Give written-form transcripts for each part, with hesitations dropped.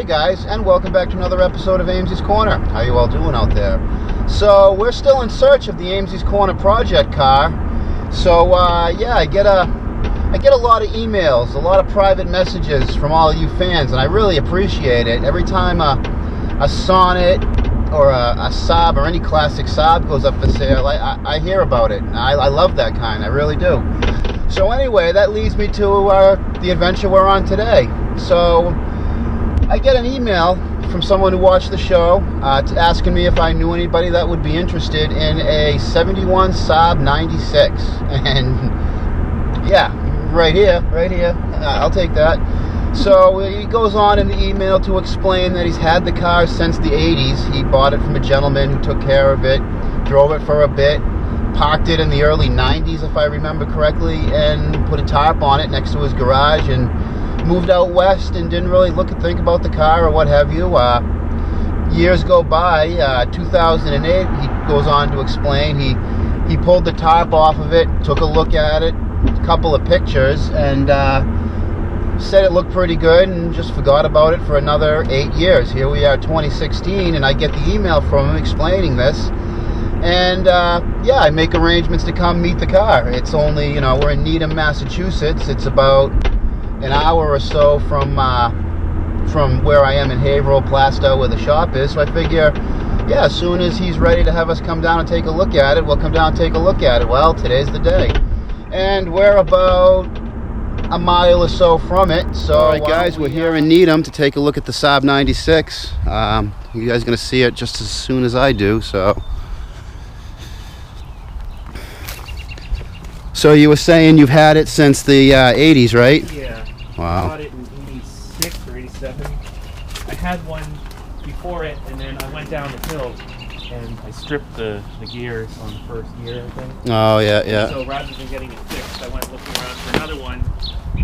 Hey guys, and welcome back to another episode of Amesie's Corner. How you all doing out there? So we're still in search of the Amesie's Corner project car. So yeah, I get a lot of emails, a lot of private messages from all of you fans, and I really appreciate it. Every time a Sonnet or a Saab or any classic Saab goes up for sale, I hear about it. I love that kind, I really do. So anyway, that leads me to the adventure we're on today. So I get an email from someone who watched the show asking me if I knew anybody that would be interested in a 71 Saab 96. And yeah, right here, I'll take that. So he goes on in the email to explain that he's had the car since the 80s. He bought it from a gentleman who took care of it, drove it for a bit, parked it in the early 90s if I remember correctly, and put a tarp on it next to his garage and moved out west and didn't really think about the car or what have you. Years go by, 2008, he goes on to explain, he pulled the tarp off of it, took a look at it, a couple of pictures, and said it looked pretty good and just forgot about it for another 8 years. Here we are, 2016, and I get the email from him explaining this. And yeah, I make arrangements to come meet the car. It's only, we're in Needham, Massachusetts. It's about an hour or so from where I am in Haverhill, Plastow, where the shop is. So I figure, yeah, as soon as he's ready to have us come down and take a look at it, we'll come down and take a look at it. Well, today's the day. And we're about a mile or so from it. So, all right, guys, we're here in Needham to take a look at the Saab 96. You guys are going to see it just as soon as I do, so. So you were saying you've had it since the 80s, right? Yeah. Wow. I bought it in 86 or 87. I had one before it, and then I went down the hill and I stripped the gears on the first gear, I think. Oh, yeah, yeah. So rather than getting it fixed, I went looking around for another one,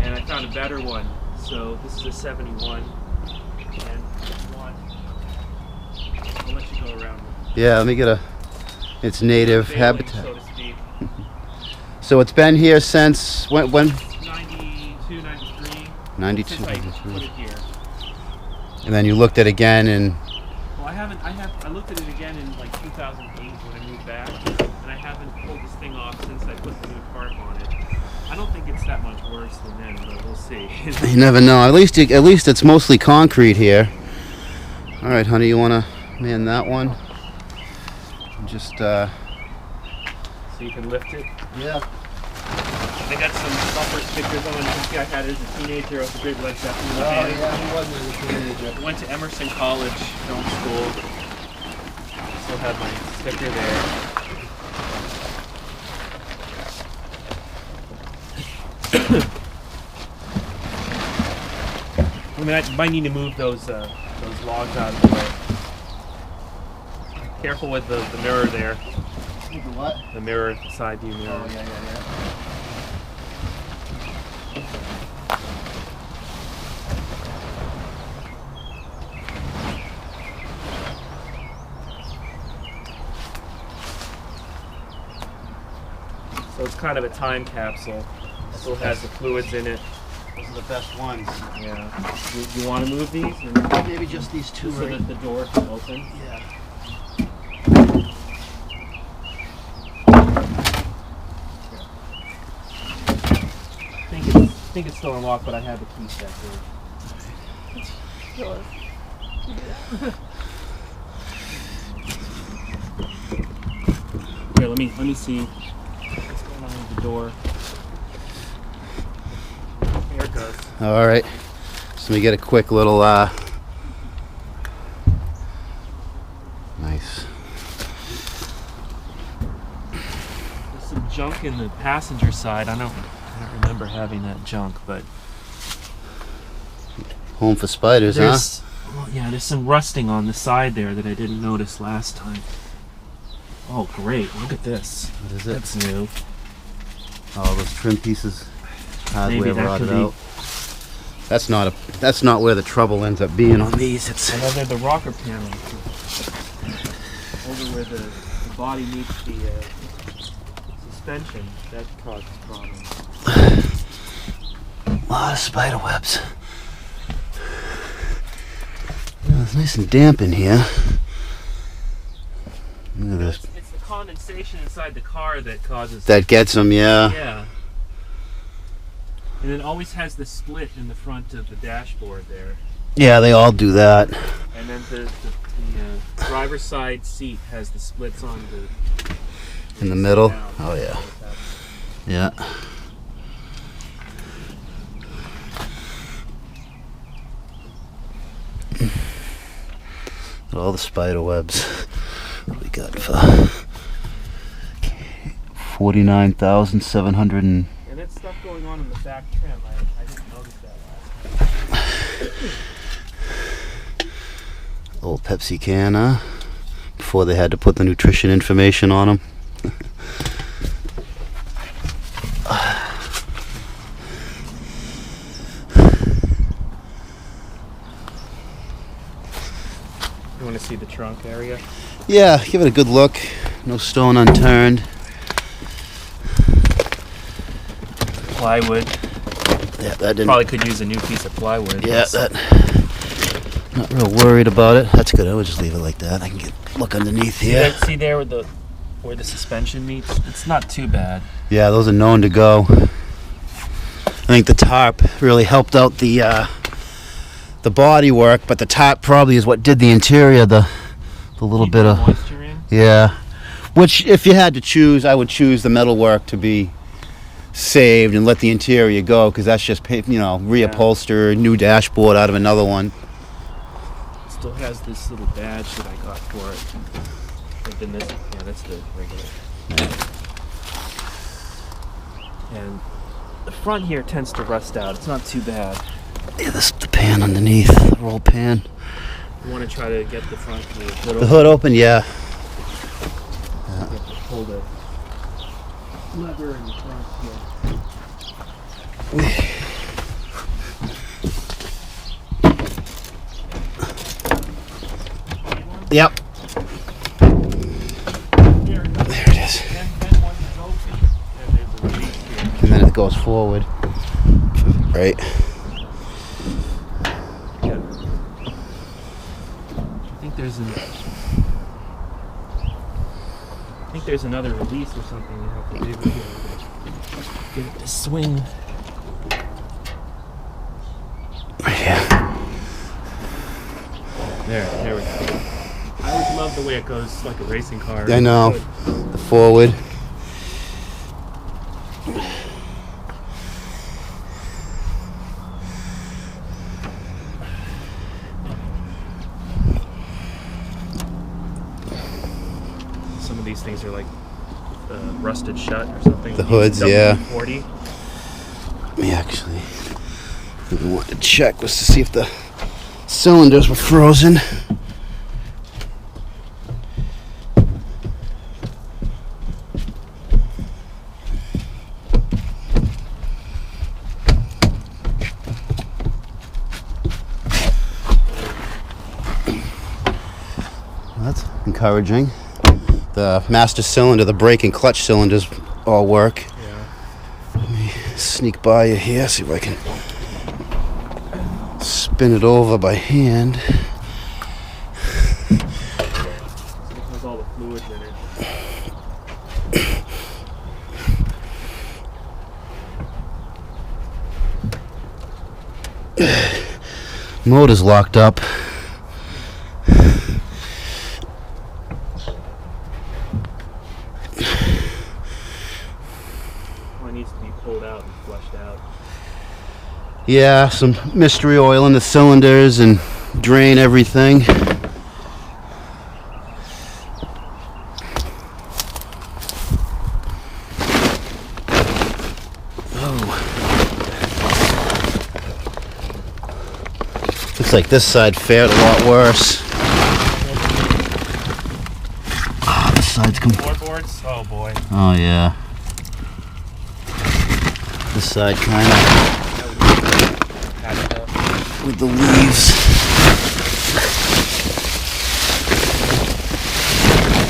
and I found a better one. So this is a 71, and I'll let you go around. Yeah, let me get its native Failing, habitat. so to speak. So it's been here since when? 92, 93. 92, Since I 93. put it here. And then you looked at it again and... Well, I looked at it again in like 2008 when I moved back, and I haven't pulled this thing off since I put the new tarp on it. I don't think it's that much worse than then, but we'll see. You never know. At least it's mostly concrete here. All right, honey, you want to man that one? Just... So you can lift it. Yeah. I got some bumper stickers on. You can see I had it as a teenager. I was a great leg shot. Oh, yeah, he was as a teenager. I went to Emerson College Film School. Still have my sticker there. I mean, I might need to move those logs out of the way. Careful with the mirror there. The what? The mirror, the side view mirror. Oh, yeah. So it's kind of a time capsule. Still has the fluids in it. Those are the best ones. Yeah. You want to move these? Or Maybe just these two, so right? that the door can open? Yeah. I think it's still unlocked, but I have the key set here. Here, let me see what's going on with the door. There it goes. All right. So we get a quick little nice. There's some junk in the passenger side. I don't remember having that junk, but Home for spiders, huh? Well, yeah, there's some rusting on the side there that I didn't notice last time. Oh, great! Look at this. What is it? That's new. Oh, those trim pieces, hardware Maybe that rotted could be- out. That's not where the trouble ends up being on these. It's And then the rocker panel over where the body meets the suspension. That causes problems. a lot of spider webs. It's nice and damp in here. Look at this. It's the condensation inside the car that causes That gets them, yeah. Yeah. And it always has the split in the front of the dashboard there. Yeah, they all do that. And then the driver's side seat has the splits on the... In the middle? Down. Oh, yeah. Yeah. All the spider webs. What we got for 49,700 and... And that's stuff going on in the back trim. I didn't notice that last time. Old Pepsi can, huh? Before they had to put the nutrition information on them. You want to see the trunk area? Yeah, give it a good look. No stone unturned. Plywood. Yeah, that didn't... Probably could use a new piece of plywood. Yeah, that... Not real worried about it. That's good. I would just leave it like that. I can look underneath here. See there where the suspension meets? It's not too bad. Yeah, those are known to go. I think the tarp really helped out the body work, but the tarp probably is what did the interior, the little Keep bit the of... moisture in. Yeah. Which, if you had to choose, I would choose the metal work to be saved and let the interior go, because that's just, reupholster, new dashboard out of another one. It still has this little badge that I got for it. And then this, yeah, that's the regular. And the front here tends to rust out. It's not too bad. Yeah, this the pan underneath, the roll pan. You want to try to get the front the hood The open. hood open, yeah. You have to pull the lever in the front here. Yep. There it goes. There it is. Then once it's open, then there's a release here. And then it goes forward. Right. Yeah. I think there's another release or something you have to do here to get it to swing. Right here. There we go. I always love the way it goes like a racing car. I know. The forward. Some of these things are like rusted shut or something. The hoods, yeah. 40. Me actually. What we wanted to check was to see if the cylinders were frozen. That's encouraging. The master cylinder, the brake and clutch cylinders all work. Yeah. Let me sneak by you here, see if I can spin it over by hand. It has all the fluids in it. Motor's locked up. Well, it needs to be pulled out and flushed out. Yeah, some mystery oil in the cylinders and drain everything. Looks like this side fared a lot worse. Ah, this side's Floorboards? Oh boy. Oh yeah. This side kind of with the leaves.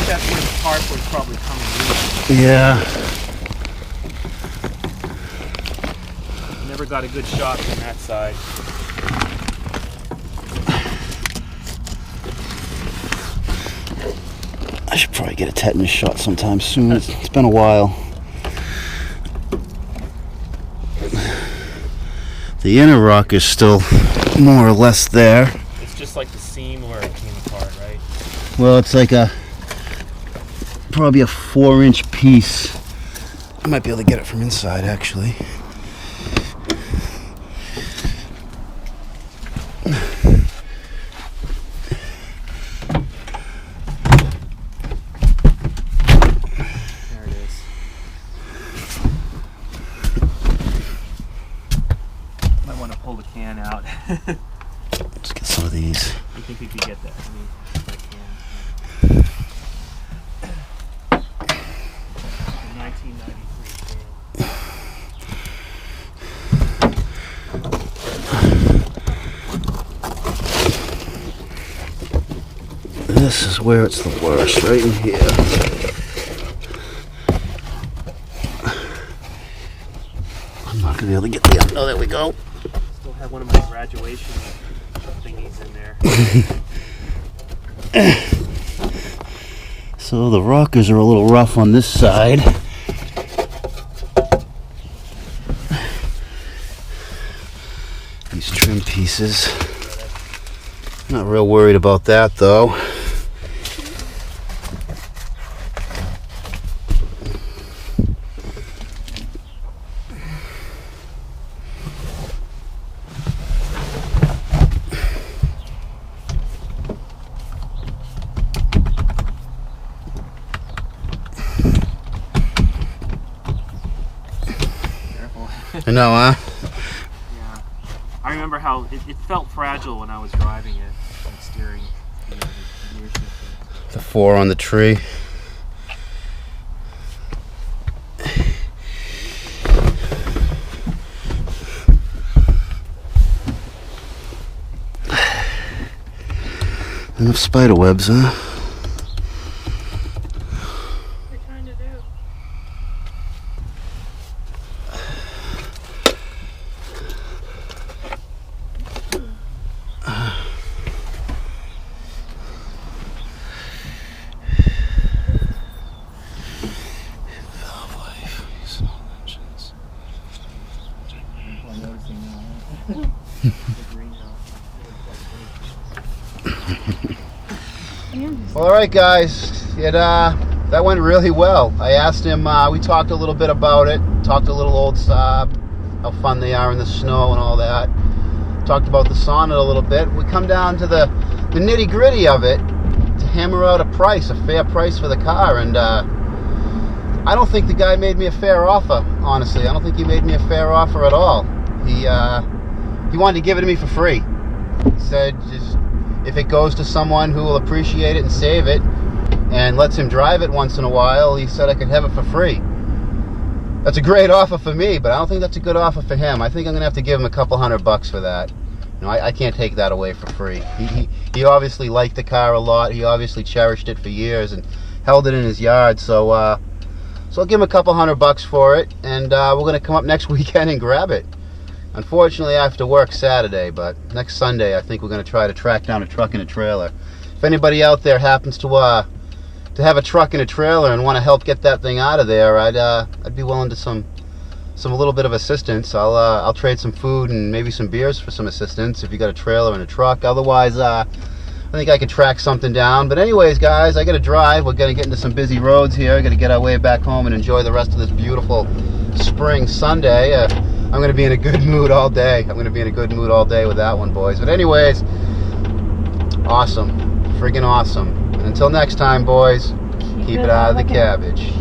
That's where the tarp was probably coming loose. Yeah. Never got a good shot from that side. should probably get a tetanus shot sometime soon. It's been a while. The inner rock is still more or less there. It's just like the seam where it came apart, right? Well, it's like probably a 4-inch piece. I might be able to get it from inside, actually. Out. Let's get some of these. You think we could get that? I mean, I can. The 1993 can. This is where it's the worst, right in here. I'm not gonna be able to get the up. Oh, there we go. Have one of my graduation thingies in there. So the rockers are a little rough on this side. These trim pieces. Not real worried about that though. I know, huh? Yeah. I remember how it felt fragile when I was driving it and steering. You know, the gear shifting. The 4 on the tree. Enough spider webs, huh? Well, all right, guys. That went really well. I asked him. We talked a little bit about it. Talked a little old Saab, how fun they are in the snow and all that. Talked about the Sonnet a little bit. We come down to the nitty gritty of it to hammer out a price, a fair price for the car. And I don't think the guy made me a fair offer. Honestly, I don't think he made me a fair offer at all. He wanted to give it to me for free. He said, just if it goes to someone who will appreciate it and save it and lets him drive it once in a while, he said I could have it for free. That's a great offer for me, but I don't think that's a good offer for him. I think I'm gonna have to give him a couple $100 for that. You know, I can't take that away for free. He obviously liked the car a lot. He obviously cherished it for years and held it in his yard. So I'll give him a couple $100 for it, and we're gonna come up next weekend and grab it. Unfortunately, I have to work Saturday, but next Sunday I think we're going to try to track down a truck and a trailer. If anybody out there happens to have a truck and a trailer and want to help get that thing out of there, I'd be willing to some little bit of assistance. I'll trade some food and maybe some beers for some assistance if you got a trailer and a truck. Otherwise, I think I could track something down. But anyways, guys, I got to drive. We're going to get into some busy roads here. Got to get our way back home and enjoy the rest of this beautiful spring Sunday. I'm going to be in a good mood all day. I'm going to be in a good mood all day with that one, boys. But anyways, awesome. Friggin' awesome. And until next time, boys, keep it out of the cabbage.